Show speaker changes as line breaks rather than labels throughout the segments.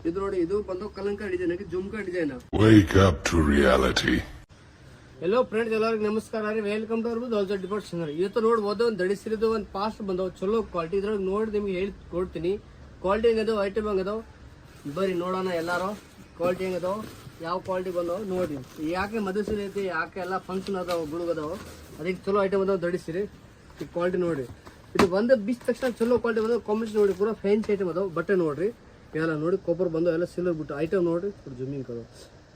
ಇದು ನೋಡಿ, ಇದು ಬಂದು ಕಲಂಕ ಡಿಸೈನ್ ಆಗಿ jhumka design.
Wake up to reality.
Hello friends, ಎಲ್ಲರಿಗೂ ನಮಸ್ಕಾರ ರೀ. Welcome to our also depart channel. ಇವತ್ತು ನೋಡ್ಬೋದು ಒಂದು ದಡಿಸಿರೋದು ಒಂದು ಪಾಸ್ಟ್ ಬಂದವು ಚಲೋ ಕ್ವಾಲಿಟಿ. ಇದ್ರೊಳಗೆ ನೋಡಿ ನಿಮ್ಗೆ ಹೇಳಿ ಕೊಡ್ತೀನಿ ಕ್ವಾಲಿಟಿ ಹೆಂಗದವು, ಐಟಮ್ ಹೆಂಗದವು ಬರ್ರಿ ನೋಡೋಣ. ಎಲ್ಲಾರು ಕ್ವಾಲಿಟಿ ಹೆಂಗದವು, ಯಾವ ಕ್ವಾಲಿಟಿ ಬಂದವು ನೋಡಿ. ಯಾಕೆ ಮದುವೆ ಸೀರೆ ಐತಿ, ಯಾಕೆ ಎಲ್ಲ ಫಂಕ್ಷನ್ ಅದಾವ, ಗುಡುಗದಾವ, ಅದಕ್ಕೆ ಚಲೋ ಐಟಮ್ ಬಂದವು ದಡಿಸಿರಿ. ಈ ಕ್ವಾಲಿಟಿ ನೋಡಿ, ಇದು ಬಂದ ಬಿಸ್ ತಕ್ಷಣ ಚಲೋ ಕ್ವಾಲಿಟಿ ಬಂದವು. ಕಾಂಬಿನೇಷನ್ ನೋಡಿ, ಪೂರಾ ಫ್ಯಾನ್ಸಿ ಐಟಮ್ ಅದಾವ. ಬಟ್ಟೆ ನೋಡ್ರಿ ಎಲ್ಲ ನೋಡಿ, ಕೊಬ್ಬರು ಬಂದವು, ಎಲ್ಲ ಸಿಲ್ವರ್ ಬಿಟ್ಟು ಐಟಮ್ ನೋಡ್ರಿ. ಜುಮ್ಮಿಂಗ್ ಕದು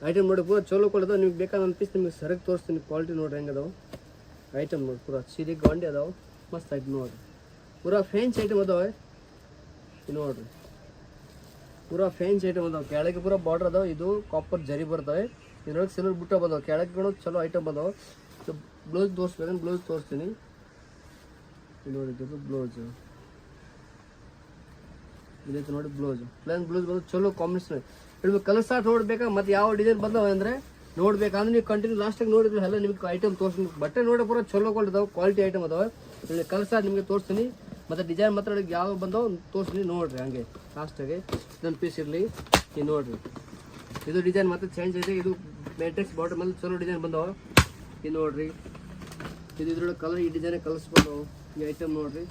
ಐಟಮ್ ನೋಡಿ, ಪೂರಾ ಚಲೋ ಕೊಡೋದು. ನಿಮ್ಗೆ ಬೇಕಾದ ಒಂದು ಪೀಸ್ ನಿಮ್ಗೆ ಸರಕ್ಕೆ ತೋರಿಸ್ತೀನಿ. ಕ್ವಾಲಿಟಿ ನೋಡ್ರಿ ಹೆಂಗದಾವು ಐಟಮ್ ನೋಡಿ. ಪೂರಾ ಸೀರೆ ಗಾಂಡಿ ಅದಾವೆ, ಮಸ್ತ್ ಐಟಮ್ ನೋಡ್ರಿ. ಪೂರಾ ಫ್ಯಾನ್ಸಿ ಐಟಮ್ ಅದಾವೆ ನೋಡ್ರಿ. ಪೂರಾ ಫ್ಯಾನ್ಸಿ ಐಟಮ್ ಅದಾವೆ. ಕೆಳಗೆ ಪೂರಾ ಬಾರ್ಡರ್ ಅದಾವೆ. ಇದು ಕಾಪರ್ ಜರಿ ಬರ್ತವೆ. ಇದ್ರೊಳಗೆ ಸಿಲ್ವರ್ ಬುಟ್ಟ ಬಂದಾವೆ. ಕೆಳಗೆ ಚಲೋ ಐಟಮ್ ಬಂದಾವೆ. ಬ್ಲೌಸ್ ತೋರಿಸ್ಬೇಕಂದ್ರೆ ಬ್ಲೌಸ್ ತೋರಿಸ್ತೀನಿ ನೋಡಿ. ಇದು ಬ್ಲೌಸ್ ಇದೈತೆ ನೋಡಿ. ಬ್ಲೌಸ್ ಪ್ಲೇನ್ ಬ್ಲೌಸ್ ಬಂದು ಚಲೋ ಕಾಂಬಿನೇಷನ್ ಹೇಳ್ಬೇಕು. ಕಲರ್ ಸ್ಟಾರ್ಟ್ ನೋಡ್ಬೇಕಾ, ಮತ್ತೆ ಯಾವ ಡಿಸೈನ್ ಬಂದವ ಅಂದ್ರೆ ನೋಡ್ಬೇಕಂದ್ರೆ ನೀವು ಕಂಟಿನ್ಯೂ ಲಾಸ್ಟಾಗಿ ನೋಡಿದ್ರೆ ಎಲ್ಲ ನಿಮ್ಗೆ ಐಟಮ್ ತೋರಿಸ್ತೀನಿ. ಬಟ್ಟೆ ನೋಡಿ ಪೂರ ಚಲೋ ಕೊಂಡಿದ್ದಾವೆ, ಕ್ವಾಲಿಟಿ ಐಟಮ್ ಅದಾವೆ. ಕಲರ್ ಸ್ಟಾರ್ಟ್ ನಿಮಗೆ ತೋರಿಸ್ತೀನಿ, ಮತ್ತೆ ಡಿಸೈನ್ ಮಾತ್ರ ಯಾವ ಬಂದವು ತೋರಿಸ್ತೀನಿ ನೋಡ್ರಿ. ಹಂಗೆ ಲಾಸ್ಟಾಗಿ ಇದೊಂದು ಪೀಸ್ ಇರಲಿ. ನೀವು ನೋಡ್ರಿ, ಇದು ಡಿಸೈನ್ ಮತ್ತೆ ಚೇಂಜ್ ಐತೆ. ಇದು ಮ್ಯಾಟ್ರಿಕ್ಸ್ ಬಾಟಮ್ ಅಲ್ಲಿ ಚಲೋ ಡಿಸೈನ್ ಬಂದವ. ಇದು ನೋಡ್ರಿ, ಇದು ಇದ್ರೊಳಗೆ ಕಲರ್, ಈ ಡಿಸೈನ್ ಕಲರ್ಸ್ ಬಂದವು. ಈ ಐಟಮ್ ನೋಡ್ರಿ.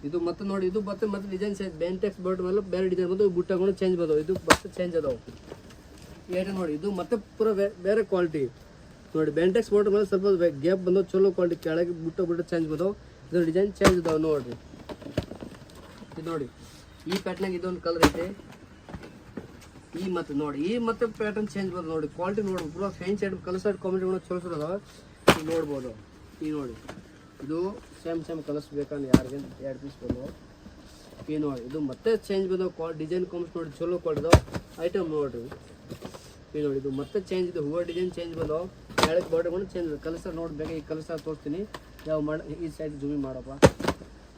ಇದು ಮತ್ತೆ ನೋಡಿ, ಇದು ಮತ್ತೆ ಡಿಸೈನ್ ಚೇಂಜ್. ಬೆಂಟೆಕ್ಸ್ ಬಾಟಮ್ ಎಲ್ಲ ಬೇರೆ ಡಿಸೈನ್ ಬಂದು ಬುಟ್ಟಗಳು ಚೇಂಜ್ ಬಂದವು. ಇದು ಮತ್ತೆ ಚೇಂಜ್ ಅದಾವೆ. ಈ ಐಟಮ್ ನೋಡಿ, ಇದು ಮತ್ತೆ ಪೂರ ಬೇರೆ ಕ್ವಾಲಿಟಿ ನೋಡಿ. ಬೆಂಟೆಕ್ಸ್ ಬಾಟಮ್ ಮೇಲೆ ಸ್ವಲ್ಪ ಗ್ಯಾಪ್ ಬಂದವು, ಚಲೋ ಕ್ವಾಲಿಟಿ. ಕೆಳಗೆ ಬುಟ್ಟ ಚೇಂಜ್ ಬಂದವು. ಇದು ಡಿಸೈನ್ ಚೇಂಜ್ ಅದಾವೆ ನೋಡ್ರಿ. ಇದು ನೋಡಿ, ಈ ಪ್ಯಾಟರ್ನಾಗ ಇದೊಂದು ಕಲರ್ ಐತೆ. ಈ ಮತ್ತೆ ನೋಡಿ, ಈ ಮತ್ತೆ ಪ್ಯಾಟರ್ನ್ ಚೇಂಜ್ ಬಂದ ನೋಡಿ. ಕ್ವಾಲಿಟಿ ನೋಡಿ, ಪೂರ fancy item. Colour side combination ಚಲೋ ಚಲೋ ಅದಾವೆ. ಈಗ ನೋಡ್ಬೋದು. ಈ ನೋಡಿ, ಇದು ಸೇಮ್ ಕಲರ್ಸ್ ಬೇಕಂದ್ರೆ ಯಾರಿಗೆ 2 ಪೀಸ್ ಬಂದವು. ಈ ನೋಡಿ, ಇದು ಮತ್ತೆ ಚೇಂಜ್ ಬಂದವು. ಡಿಸೈನ್ ಕಾಂಬಿನೇಷನ್ ನೋಡಿ, ಚಲೋ ಕೊಡ್ದವು ಐಟಮ್ ನೋಡ್ರಿ. ಈ ನೋಡಿ, ಇದು ಮತ್ತೆ ಚೇಂಜ್ ಇದೆ. ಹೂವು ಡಿಸೈನ್ ಚೇಂಜ್ ಬಂದವು. ಕೆಳಗೆ ಬಾರ್ಡರ್ ಚೇಂಜ್ ಇದೆ. ಕಲರ್ ಸರ್ ನೋಡ್ಬೇಕು. ಈ ಕಲರ್ ಸರ್ ತೋರಿಸ್ತೀನಿ. ಯಾವ ಈ ಸೈಡ್ ಜೂಮಿಂಗ್ ಮಾಡಪ್ಪ.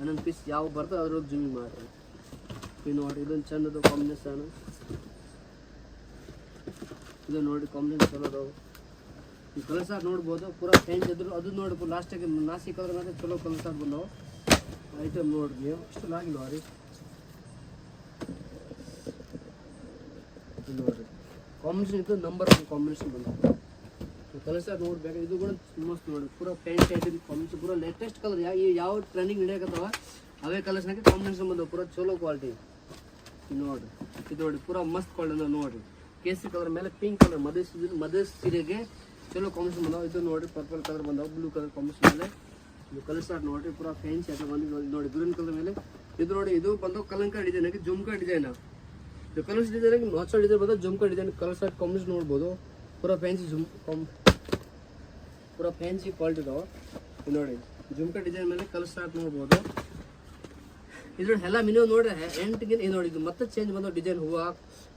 ಒಂದೊಂದು ಪೀಸ್ ಯಾವ ಬರ್ತದೆ ಅದ್ರೊಳಗೆ ಜೂಮಿಂಗ್ ಮಾಡಿರಿ. ಈ ನೋಡಿ, ಇದೊಂದು ಚೆಂದದು ಕಾಂಬಿನೇಷನ್. ಇದು ನೋಡಿ, ಕಾಂಬಿನೇಷನ್ ಚಲೋ ಅದಾವೆ. ಈ ಕಲರ್ ಸಾರ್ ನೋಡ್ಬೋದು. ಪೂರಾ ಚೇಂಜ್ ಇದ್ರು ಅದು ನೋಡಿ. ಲಾಸ್ಟಿಗೆ ನಾಸಿ ಕಲರ್ ಮೇಲೆ ಚಲೋ ಕಲರ್ ಸಾರ್ ಬಂದವು. ಐಟಮ್ ನೋಡ್ರಿ, ನೀವು ಇಷ್ಟು ಆಗಿಲ್ವ ರೀ. ನೋಡ್ರಿ, ಕಾಂಬಿನೇಷನ್ ಇದು ನಂಬರ್ 1 ಕಾಂಬಿನೇಷನ್ ಬಂದವು. ಕಲರ್ ಸಾರ್ ನೋಡ್ಬೇಕು. ಇದು ಕೂಡ ಮಸ್ತ್ ನೋಡಿ. ಪೂರಾ ಪೇಂಟ್ ಐಟಮ್ ಕಾಂಬಿನೇಷನ್, ಪೂರಾ ಲೇಟೆಸ್ಟ್ ಕಲರ್. ಯಾವ ಟ್ರೆಂಡಿಂಗ್ ನಡೆಯಕತ್ತವ ಅವೇ ಕಲರ್ಸ್ನಾಗೆ ಕಾಂಬಿನೇಷನ್ ಬಂದವು. ಪೂರಾ ಚಲೋ ಕ್ವಾಲಿಟಿ ನೋಡ್ರಿ. ಇದು ನೋಡಿ, ಪೂರಾ ಮಸ್ತ್ ಕ್ವಾಲಿಟಿ ನೋಡ್ರಿ. ಕೇಸರಿ ಕಲರ್ ಮೇಲೆ ಪಿಂಕ್ ಕಲರ್ ಮದುವೆ ಸೀರೆಗೆ ಚಲೋ ಕಾಂಬಿನೇಷನ್ ಬಂದಾವ. ಇದು ನೋಡಿ, ಪರ್ಪಲ್ ಕಲರ್ ಬಂದಾವ. ಬ್ಲೂ ಕಲರ್ ಕಾಂಬಿನೇಷನ್ ಮೇಲೆ ಇದು ಕಲರ್ ಸ್ಟಾರ್ಟ್ ನೋಡ್ರಿ. ಪೂರಾ ಫ್ಯಾನ್ಸಿ ಐಟಮ್ ಬಂದು ನೋಡಿ. ಗ್ರೀನ್ ಕಲರ್ ಮೇಲೆ ಇದು ನೋಡಿ, ಇದು ಬಂದು ಕಲಂಕ ಡಿಸೈನ್ ಆಗಿ ಜುಮ್ಕಾ ಡಿಸೈನ್. ಇದು ಕಲರ್ಸ್ ಡಿಸೈನ್ ಆಗಿ ಹೊಸ ಡಿಸೈನ್ ಬಂದ jhumka design. Colour start combination ನೋಡ್ಬೋದು. ಪೂರಾ ಫ್ಯಾನ್ಸಿ ಪೂರಾ ಫ್ಯಾನ್ಸಿ ಕ್ವಾಲಿಟಿ ಇದಾವೆ. ಇದು ನೋಡಿ, ಜುಮ್ಕಾ ಡಿಸೈನ್ ಮೇಲೆ ಕಲರ್ ಸ್ಟಾರ್ಟ್ ನೋಡ್ಬೋದು. ಇದ್ರೊಳಗೆ ಎಲ್ಲ ಮಿನಿಮಮ್ ನೋಡ್ರಿ 8ಗೆ. ಇದು ನೋಡಿ, ಇದು ಮತ್ತೆ ಚೇಂಜ್ ಬಂದವು ಡಿಸೈನ್. ಹೂವು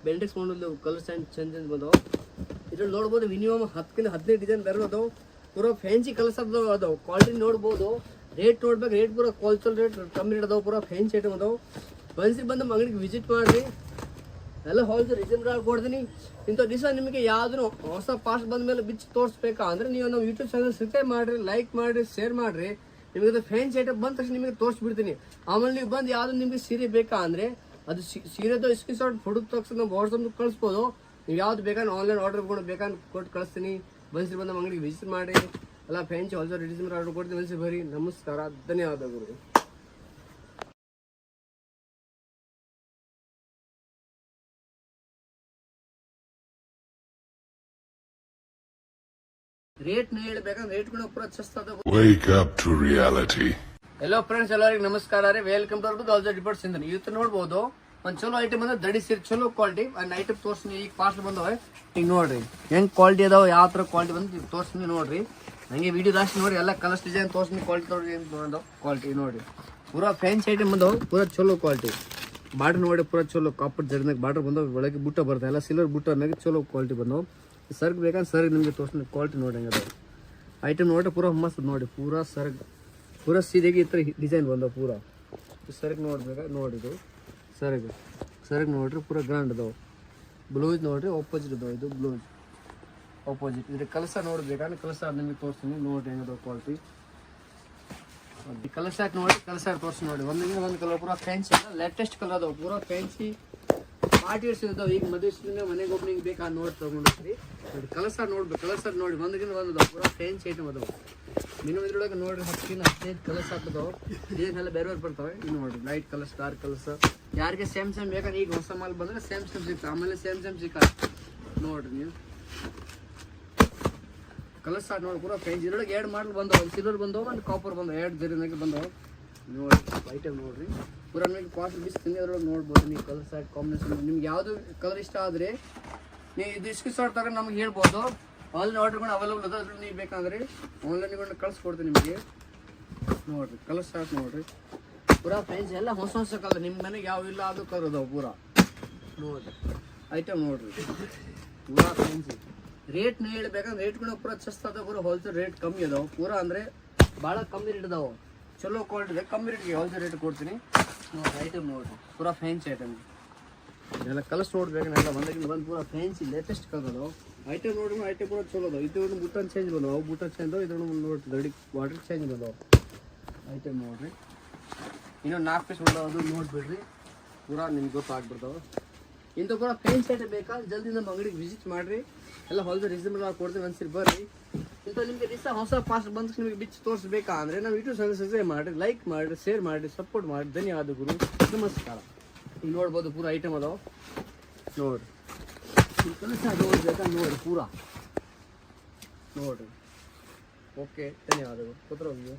ಬೆಂಟೆಕ್ಸ್ ಮಾಡಲು ಕಲರ್ ಚೇಂಜ್ ಬಂದವು. ಇದ್ರಲ್ಲಿ ನೋಡ್ಬೋದು ಮಿನಿಮಮ್ 10ರಿಂದ 15 ಡಿಸೈನ್ ಬೇರೆ ಅದಾವೆ. ಪೂರಾ ಫ್ಯಾನ್ಸಿ ಕಲರ್ಸ್ ಅದಾವೆ. ಕ್ವಾಲಿಟಿ ನೋಡ್ಬೋದು. ರೇಟ್ ನೋಡ್ಬೇಕು. ರೇಟ್ ಪೂರಾ ಹೋಲ್ಸೇಲ್ ರೇಟ್ ಕಮ್ಮಿ ರೇಟ್ ಅದಾವೆ. ಪೂರಾ ಫ್ಯಾನ್ಸಿ ಐಟಮ್ ಅದಾವೆ. ಬಂದು ನಮ್ಮ ಅಂಗಡಿಗೆ ವಿಸಿಟ್ ಮಾಡಿರಿ. ಎಲ್ಲ ಹೋಲ್ಸೇಲ್ ರೀಸನಬಲ್ ಕೊಡ್ತೀನಿ. ಇಂಥ ದಿವಸ ನಿಮಗೆ ಯಾವ್ದು ಹೊಸ ಪಾಸ್ಟ್ ಬಂದ ಮೇಲೆ ಬಿಚ್ಚಿ ತೋರಿಸ್ಬೇಕಾ ಅಂದರೆ ನೀವು ನಮ್ಮ ಯೂಟ್ಯೂಬ್ ಚಾನಲ್ ಸಬ್ಸ್ಕ್ರೈಬ್ ಮಾಡಿರಿ, ಲೈಕ್ ಮಾಡಿರಿ, ಶೇರ್ ಮಾಡಿರಿ. ನಿಮಗೆ ಫ್ಯಾನ್ಸಿ ಐಟಮ್ ಬಂದ ತಕ್ಷಣ ನಿಮಗೆ ತೋರಿಸ್ಬಿಡ್ತೀನಿ. ಆಮೇಲೆ ನೀವು ಬಂದು ಯಾವ್ದು ನಿಮಗೆ ಸೀರೆ ಬೇಕಾ ಅಂದರೆ ಅದು ಸೀರೆದು ಸ್ಕ್ರೀನ್ಶಾಟ್ ಫೋಟೋ ತಕ್ಷಣ ನಮ್ಮ ವಾಟ್ಸಪ್ ಕಳಿಸ್ಬೋದು. ನೀವು ಯಾವ್ದು ಬೇಕಾದ್ರೆ ಆನ್ಲೈನ್ ಆರ್ಡರ್ ಬೇಕಾದ್ರೆ ಕೊಟ್ಟು ಕಳಿಸ್ತೀನಿ. ಬಂದು ನಮ್ಮ ಅಂಗಡಿಗೆ ವಿಸಿಟ್ ಮಾಡಿ. ಎಲ್ಲ ಫ್ಯಾನ್ಸಿ ಹೊಸ ಡಿಸೈನ್ ಆರ್ಡರ್ ಕೊಡ್ತೀನಿ. ಬನ್ಸಿ ಬರ್ರಿ. ನಮಸ್ಕಾರ, ಧನ್ಯವಾದಗಳು. ರೇಟ್ ಹೇಳ್ಬೇಕಂದ್ರೆ ರೇಟ್ ಕೂಡ ಪೂರ ಚಸ್ತ.
Wake up to reality.
Hello friends, ಎಲ್ಲರಿಗೂ ನಮಸ್ಕಾರ ರೀ. Welcome to our also depart channel. ಇವತ್ತು ನೋಡ್ಬೋದು ಒಂದು ಚಲೋ ಐಟಮ್ ಅಂದ್ರೆ ದಡಿ ಸೀರೆ ಚಲೋ ಕ್ವಾಲಿಟಿ. ಒಂದು ಐಟಮ್ ತೋರಿಸ್ತೀನಿ. ಈಗ ಪಾಸ್ಟ್ ಬಂದವೆ. ಈಗ ನೋಡ್ರಿ ಹೆಂಗ್ ಕ್ವಾಲಿಟಿ ಅದಾವೆ, ಯಾವ ತರ ಕ್ವಾಲಿಟಿ ಬಂದು ತೋರಿಸ್ತೀನಿ ನೋಡ್ರಿ. ಹಂಗೆ ವಿಡಿಯೋ ಲಾಸ್ಟ್ ನೋಡಿ. ಎಲ್ಲ ಕಲರ್ಸ್ ಡಿಸೈನ್ ತೋರಿಸ್ತೀನಿ. ಕ್ವಾಲಿಟಿ ನೋಡೋದು ಕ್ವಾಲಿಟಿ ನೋಡಿ. ಪೂರಾ ಫ್ಯಾನ್ಸಿ ಐಟಮ್ ಬಂದವು. ಪೂರಾ ಚಲೋ ಕ್ವಾಲಿಟಿ. ಬಾರ್ಡರ್ ನೋಡಿ, ಪೂರಾ ಚಲೋ ಕಾಪರ್ ಜರಿನಾಗ ಬಾರ್ಡರ್ ಬಂದವು. ಒಳಗೆ ಬುಟ್ಟ ಬರ್ತದೆ. ಎಲ್ಲ ಸಿಲ್ವರ್ ಬುಟ್ಟನಾಗ ಚಲೋ ಕ್ವಾಲಿಟಿ ಬಂದವು. ಸರ್ಗ್ ಬೇಕಂದ್ರೆ ಸರ್ಗ್ ನಿಮಗೆ ತೋರಿಸ್ತೀನಿ. ಕ್ವಾಲಿಟಿ ನೋಡಿ ಹೆಂಗದ ಐಟಮ್ ನೋಡಿ. ಪೂರಾ ಮಸ್ತ್ ನೋಡಿ. ಪೂರಾ ಸರ್ಗ್ ಪೂರಾ ಸೀರೆಗೆ ಈ ಥರ ಡಿಸೈನ್ ಬಂದವು. ಪೂರಾ ಸರ್ಗ್ ನೋಡ್ಬೇಕಾ ನೋಡಿದು ಸರ್ಗ್ ನೋಡ್ರಿ. ಪೂರಾ ಗ್ರ್ಯಾಂಡ್ ಅದಾವೆ. ಬ್ಲೌಸ್ ನೋಡ್ರಿ, ಆಪೋಸಿಟ್ ಅದಾವೆ. ಇದು ಬ್ಲೌಸ್ ಆಪೋಸಿಟ್. ಇದ್ರ ಕಲಸ ನೋಡ್ಬೇಕಂದ್ರೆ ಕಲಸ ನಿಮಗೆ ತೋರಿಸ್ತೀನಿ ನೋಡಿ ಹೆಂಗದ ಕ್ವಾಲಿಟಿ. ಕಲರ್ ಶಾರ್ಟ್ ನೋಡಿ, ಕಲರ್ ಶಾರ್ಟ್ ತೋರಿಸಿ ನೋಡಿ. ಒಂದು ಕಲರ್ ಪೂರಾ ಫ್ಯಾನ್ಸಿ ಲೇಟೆಸ್ಟ್ ಕಲರ್ ಅದಾವೆ. ಪೂರಾ ಫ್ಯಾನ್ಸಿ ಆರ್ಟಿಸ್ಟ್ ಇದಾವೆ. ಈಗ ಮದುವೆ ಮನೆಗೆ ಒಬ್ಬನಿಗೆ ಬೇಕಾ ನೋಡಿ ತೊಗೊಂಡಿರ್ತೀವಿ. ನೋಡಿ ಕಲರ್ ನೋಡ್ಬೇಕು, ಕಲರ್ ನೋಡಿ ಒಂದಕ್ಕಿಂತ ಒಂದು ಪೂರ ಫ್ಯಾನ್ಸಿ ಐಟಮ್ ಅದಾವೆ. ಮಿನಿಮಮ್ ಇದ್ರೊಳಗೆ ನೋಡ್ರಿ 10-15 ಕಲರ್ಸ್ ಹಾಕಿದಾವೆ. ಇದನ್ನೆಲ್ಲ ಬೇರೆ ಬೇರೆ ಬರ್ತವೆ. ಇನ್ನು ನೋಡಿ ಲೈಟ್ ಕಲರ್ಸ್, ಡಾರ್ಕ್ ಕಲರ್ಸ್. ಯಾರಿಗೆ ಸೇಮ್ ಬೇಕಾದ್ರೆ ಈಗ ಹೊಸ ಮಾಲ್ ಬಂದರೆ ಸೇಮ್ ಸಿಗ್ತವೆ. ಆಮೇಲೆ ಸೇಮ್ ಸಿಕ್ಕ ನೋಡ್ರಿ ನೀವು ಕಲರ್ಸ್ ನೋಡಿ ಪೂರ ಫ್ಯಾನ್ಸಿ. ಇದ್ರೊಳಗೆ 2 ಮಾಡಲ್ ಬಂದವು, ಒಂದು ಸಿಲ್ವರ್ ಬಂದವು, ಒಂದು ಕಾಪರ್ ಬಂದವು, 2 ಜರಿನಾಗೆ ಬಂದವು. ನೋಡಿ ಐಟಮ್ ನೋಡ್ರಿ ಪೂರ ನಿಮಗೆ ಕಾಸ್ಟ್ ಬಿಸ್ತೀನಿ. ಅದ್ರೊಳಗೆ ನೋಡ್ಬೋದು ನೀವು ಕಲರ್ ಶಾರ್ಟ್ ಕಾಂಬಿನೇಷನ್. ನಿಮ್ಗೆ ಯಾವುದು ಕಲರ್ ಇಷ್ಟ ಆದರೆ ನೀವು ಇದು ಸ್ಕ್ರೀನ್ಶಾಟ್ ತಗೊಂಡು ನಮ್ಗೆ ಹೇಳ್ಬೋದು. ಆನ್ಲೈನ್ ಆರ್ಡರ್ಗಳು ಅವೈಲೇಬಲ್ ಅದ. ಅದ್ರಲ್ಲಿ ನೀವು ಬೇಕಂದ್ರೆ ಆನ್ಲೈನ್ಕೊಂಡು ಕಳಿಸ್ಕೊಡ್ತೀನಿ ನಿಮಗೆ. ನೋಡಿರಿ ಕಲರ್ ಶಾರ್ಟ್ ನೋಡಿರಿ ಪೂರ ಫ್ಯಾನ್ಸಿ ಎಲ್ಲ ಹೊಸ ಕಲರ್. ನಿಮ್ಮ ಮನೆಗೆ ಯಾವ ಇಲ್ಲ ಅದು ಕಲರ್ ಅದಾವೆ ಪೂರ. ನೋಡಿರಿ ಐಟಮ್ ನೋಡಿರಿ ಪೂರ ಫ್ಯಾನ್ಸಿ. ರೇಟ್ ಹೇಳ್ಬೇಕಂದ್ರೆ ರೇಟ್ಗಳು ಪೂರ ಚಸ್ತ್ ಅದಾವೆ. ಪೂರ ಹೋಲ್ಸೇಲ್ ರೇಟ್ ಕಮ್ಮಿ ಅದಾವೆ. ಪೂರ ಅಂದರೆ ಭಾಳ ಕಮ್ಮಿ ರೇಟ್ ಅದಾವೆ. ಚಲೋ ಕ್ವಾಲಿಟಿ ಇದೆ, ಕಮ್ಮಿ ರೇಟ್ಗೆ ಹೋಲ್ಸೇಲ್ ರೇಟ್ ಕೊಡ್ತೀನಿ. ನೋಡಿ ಐಟಮ್ ನೋಡಿರಿ ಪೂರ ಫ್ಯಾನ್ಸಿ ಐಟಮ್. ಇದೆಲ್ಲ ಕಲರ್ಸ್ ನೋಡ್ಬೇಕು. ಎಲ್ಲ ಒಂದಕ್ಕಿಂತ ಬಂದು ಪೂರ ಫ್ಯಾನ್ಸಿ ಲೇಟೆಸ್ಟ್ ಕಲರ್ ಅದಾವೆ. ಐಟಮ್ ನೋಡಿದ್ರು ಐಟಮ್ ಕೂಡ ಚಲೋ ಅದಾವೆ. ಇದು ಬುಟನ್ ಚೇಂಜ್ ಬಂದವು, ಬುಟನ್ ಚೇಂಜ್ ಅದಾವೆ. ಇದನ್ನು ನೋಡಿ ದಡಿ ವಾಟರ್ ಚೇಂಜ್ ಬಂದವು. ಐಟಮ್ ನೋಡಿರಿ ಇನ್ನೂ 4 ಪೀಸ್ ಅದು ನೋಡಿಬಿಡ್ರಿ ಪೂರ ನಿಮ್ಗೆ ಗೊತ್ತಾಗ್ಬಿಡ್ತಾವೆ. ಇಂಥ ಕೂಡ ಫ್ಯಾನ್ಸಿ ಐಟಮ್ ಬೇಕಾ ಜಲ್ದಿ ನಮ್ಮ ಅಂಗಡಿಗೆ ವಿಸಿಟ್ ಮಾಡಿರಿ. ಎಲ್ಲ ಹೊಲದ ರೀಸನಬಲ್ ಆಗಿ ಕೊಡ್ತೀವಿ. ಒಂದ್ಸರಿ ಬರ್ರಿ. ಇಂಥ ನಿಮಗೆ ದಿವಸ ಹೊಸ ಫಾಸ್ಟ್ ಬಂದು ನಿಮಗೆ ಬಿಚ್ಚಿ ತೋರಿಸ್ಬೇಕಾ ಅಂದರೆ ನಾವು ಯೂಟ್ಯೂಬ್ ಚಾನಲ್ ಸಬ್ಸ್ಕ್ರೈಬ್ ಮಾಡಿರಿ, ಲೈಕ್ ಮಾಡಿರಿ, ಶೇರ್ ಮಾಡಿರಿ, ಸಪೋರ್ಟ್ ಮಾಡಿ. ಧನ್ಯವಾದಗಳು, ನಮಸ್ಕಾರ. ಈಗ ನೋಡ್ಬೋದು ಪೂರ ಐಟಮ್ ಅದಾವೆ ನೋಡಿರಿ. ಈ ಕೆಲಸ ನೋಡ್ಬೇಕಾ ನೋಡಿ ಪೂರ ನೋಡಿರಿ. ಓಕೆ ಧನ್ಯವಾದಗಳು. ಕೂತ್ರೋಗಿ.